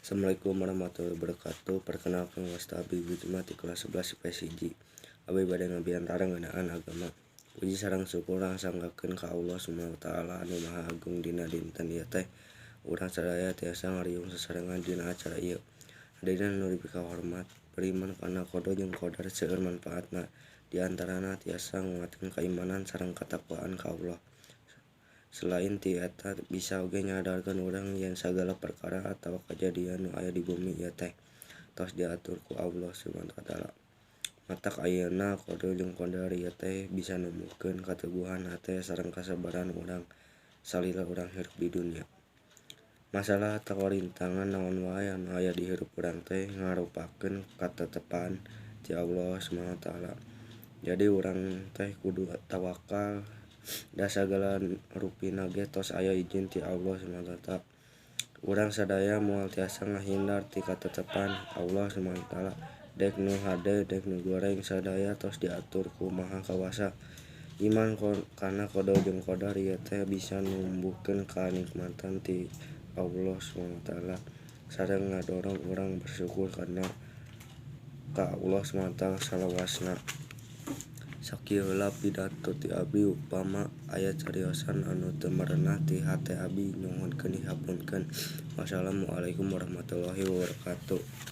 Assalamualaikum warahmatullahi wabarakatuh. Perkenalkan wasta abdi Wijma di kelas 11 IPS 1. Abdi bade ngabiantarang ngeunaan agama. Puji sareng syukur sanggakeun ka Allah Subhanahu wa taala anu Maha Agung dina dinten ieu teh. Urang sadaya tiasa ngariung sasarengan dina acara ieu. Hadirin nu diberi hormat, beriman kana qada jeung qadar seueur manfaatna. Di antarana tiasa nguatkeun keimanan sareng katakwaan ka Allah. Selain ti eta bisa oge nyadarkeun urang yen sagala perkara atawa kajadian nu aya di bumi ieu teh tos diatur ku Allah Subhanahu wa taala. Matak ayeuna qada jeung qadar ieu teh bisa numbuhkeun kateguhan hate sareng kasabaran urang salila urang hirup di dunia. Masalah atawa rintangan naon wae anu aya di hirup urang teh ngarupakeun katetepan ti Allah Subhanahu wa taala. Jadi urang teh kudu tawakal da sagala rupina ge tos aya izin ti Allah Subhanahu wa taala. Urang sadaya moal tiasa ngahindar ti katetepan Allah Subhanahu wa taala. Dek nu hade dek nu goreng sadaya tos diatur ku Maha Kawasa. Iman kana qada jeung qadar ieu teh bisa numbuhkeun kanikmatan ti Allah Subhanahu wa taala sareng ngadorong urang bersyukur kana ka Allah Subhanahu wa taala salawasna. Sakieu heula pidato ti abdi upama aya cariosan anu teu merenah ti hate abdi nyuhunkeun dihapunkeun. Wassalamualaikum warahmatullahi wabarakatuh.